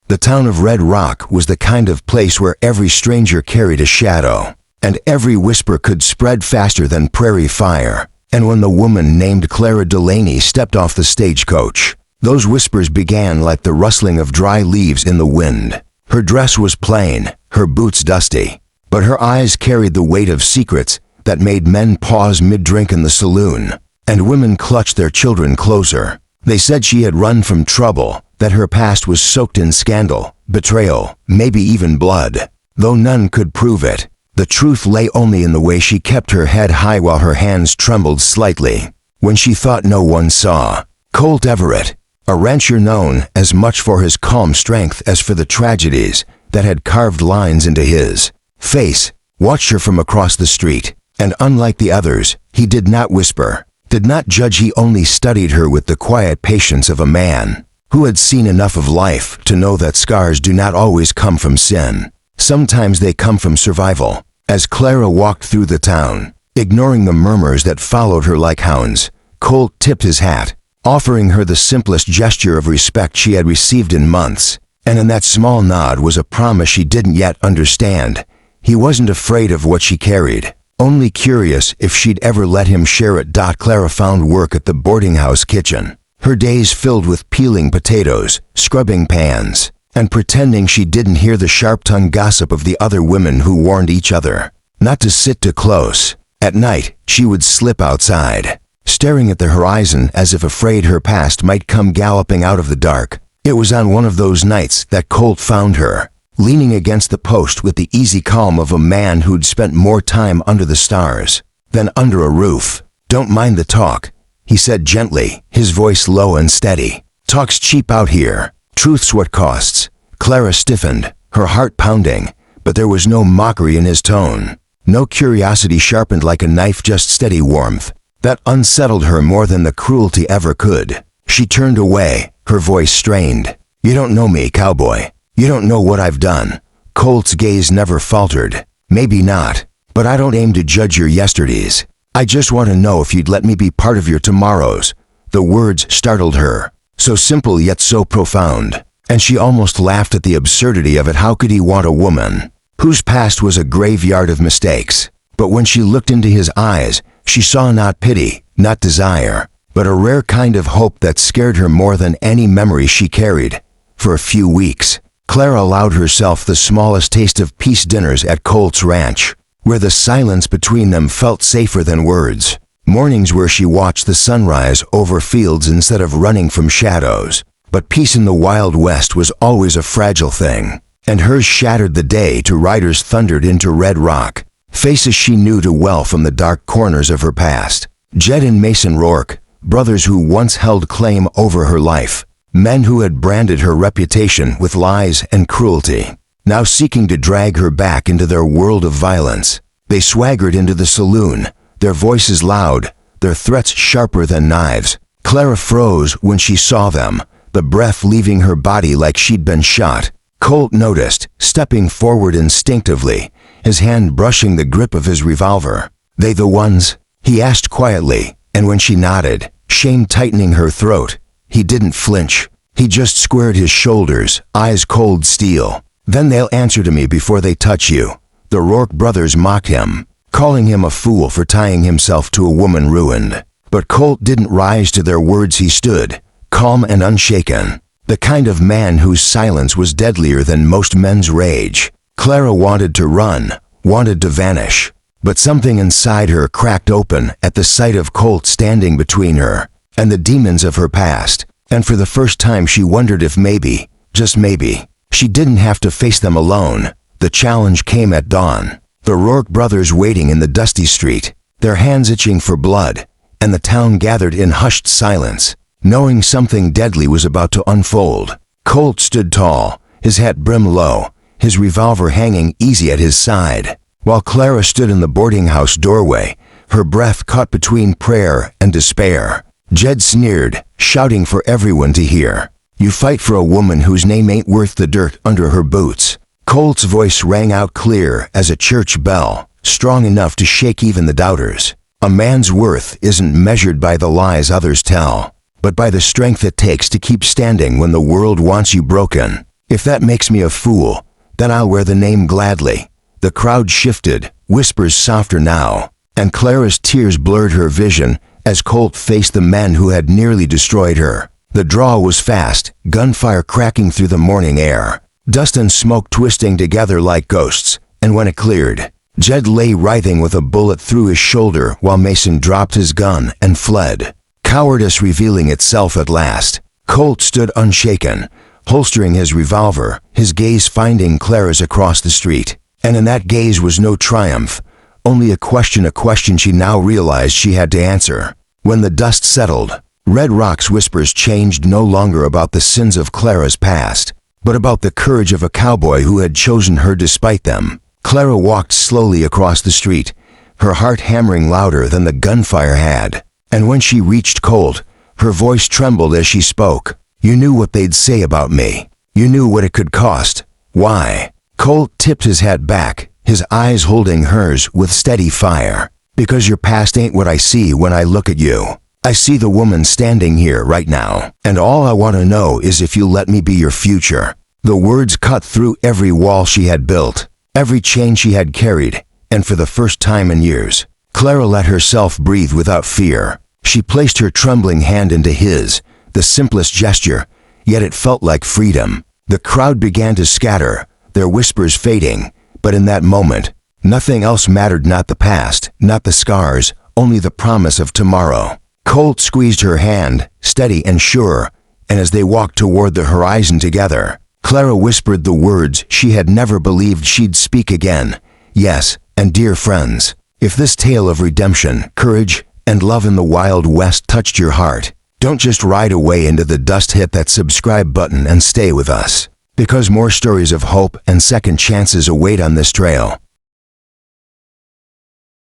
The town of Red Rock was the kind of place where every stranger carried a shadow, and every whisper could spread faster than prairie fire. And when the woman named Clara Delaney stepped off the stagecoach, those whispers began like the rustling of dry leaves in the wind. Her dress was plain, her boots dusty, but her eyes carried the weight of secrets that made men pause mid-drink in the saloon, and women clutched their children closer. They said she had run from trouble, that her past was soaked in scandal, betrayal, maybe even blood. Though none could prove it, the truth lay only in the way she kept her head high while her hands trembled slightly. When she thought no one saw, Colt Everett, a rancher known as much for his calm strength as for the tragedies that had carved lines into his face, watched her from across the street, and unlike the others, he did not whisper, did not judge. He only studied her with the quiet patience of a man who had seen enough of life to know that scars do not always come from sin. Sometimes they come from survival. As Clara walked through the town, ignoring the murmurs that followed her like hounds, Colt tipped his hat, offering her the simplest gesture of respect she had received in months. And in that small nod was a promise she didn't yet understand. He wasn't afraid of what she carried, only curious if she'd ever let him share it. Clara found work at the boarding house kitchen, her days filled with peeling potatoes, scrubbing pans, and pretending she didn't hear the sharp-tongued gossip of the other women who warned each other not to sit too close. At night, she would slip outside, staring at the horizon as if afraid her past might come galloping out of the dark. It was on one of those nights that Colt found her, leaning against the post with the easy calm of a man who'd spent more time under the stars than under a roof. "Don't mind the talk," he said gently, his voice low and steady. "Talk's cheap out here. Truth's what costs." Clara stiffened, her heart pounding, but there was no mockery in his tone, no curiosity sharpened like a knife, just steady warmth. That unsettled her more than the cruelty ever could. She turned away, her voice strained. "You don't know me, Cowboy. You don't know what I've done." Colt's gaze never faltered. "Maybe not, but I don't aim to judge your yesterdays. I just want to know if you'd let me be part of your tomorrows." The words startled her, so simple yet so profound, and she almost laughed at the absurdity of it. How could he want a woman whose past was a graveyard of mistakes? But when she looked into his eyes, she saw not pity, not desire, but a rare kind of hope that scared her more than any memory she carried. For a few weeks, Clara allowed herself the smallest taste of peace dinners at Colt's ranch, where the silence between them felt safer than words. Mornings where she watched the sunrise over fields instead of running from shadows. But peace in the Wild West was always a fragile thing, and hers shattered the day two riders thundered into Red Rock, faces she knew too well from the dark corners of her past. Jed and Mason Rourke, brothers who once held claim over her life, men who had branded her reputation with lies and cruelty, now seeking to drag her back into their world of violence. They swaggered into the saloon, their voices loud, their threats sharper than knives. Clara froze when she saw them, the breath leaving her body like she'd been shot. Colt noticed, stepping forward instinctively, his hand brushing the grip of his revolver. "They the ones?" he asked quietly, and when she nodded, shame tightening her throat, he didn't flinch. He just squared his shoulders, eyes cold steel. "Then they'll answer to me before they touch you." The Rourke brothers mocked him, calling him a fool for tying himself to a woman ruined. But Colt didn't rise to their words. He stood, calm and unshaken, the kind of man whose silence was deadlier than most men's rage. Clara wanted to run, wanted to vanish, but something inside her cracked open at the sight of Colt standing between her and the demons of her past. And for the first time she wondered if maybe, just maybe, she didn't have to face them alone. The challenge came at dawn. The Rourke brothers waiting in the dusty street, their hands itching for blood, and the town gathered in hushed silence, knowing something deadly was about to unfold. Colt stood tall, his hat brim low, his revolver hanging easy at his side, while Clara stood in the boarding house doorway, her breath caught between prayer and despair. Jed sneered, shouting for everyone to hear, "You fight for a woman whose name ain't worth the dirt under her boots." Colt's voice rang out clear as a church bell, strong enough to shake even the doubters. "A man's worth isn't measured by the lies others tell, but by the strength it takes to keep standing when the world wants you broken." If that makes me a fool, then I'll wear the name gladly." The crowd shifted, whispers softer now, and Clara's tears blurred her vision as Colt faced the men who had nearly destroyed her. The draw was fast, gunfire cracking through the morning air, dust and smoke twisting together like ghosts, and when it cleared, Jed lay writhing with a bullet through his shoulder while Mason dropped his gun and fled. Cowardice revealing itself at last. Colt stood unshaken, holstering his revolver, his gaze finding Clara's across the street. And in that gaze was no triumph, only a question she now realized she had to answer. When the dust settled, Red Rock's whispers changed no longer about the sins of Clara's past, but about the courage of a cowboy who had chosen her despite them. Clara walked slowly across the street, her heart hammering louder than the gunfire had. And when she reached Colt, her voice trembled as she spoke. "You knew what they'd say about me. You knew what it could cost. Why?" Colt tipped his head back, his eyes holding hers with steady fire. "Because your past ain't what I see when I look at you. I see the woman standing here right now, and all I want to know is if you'll let me be your future." The words cut through every wall she had built, every chain she had carried, and for the first time in years, Clara let herself breathe without fear. She placed her trembling hand into his, the simplest gesture, yet it felt like freedom. The crowd began to scatter, their whispers fading, but in that moment, nothing else mattered, not the past, not the scars, only the promise of tomorrow. Colt squeezed her hand, steady and sure, and as they walked toward the horizon together, Clara whispered the words she had never believed she'd speak again. "Yes, and dear friends, if this tale of redemption, courage, and love in the Wild West touched your heart, don't just ride away into the dust, hit that subscribe button and stay with us, because more stories of hope and second chances await on this trail."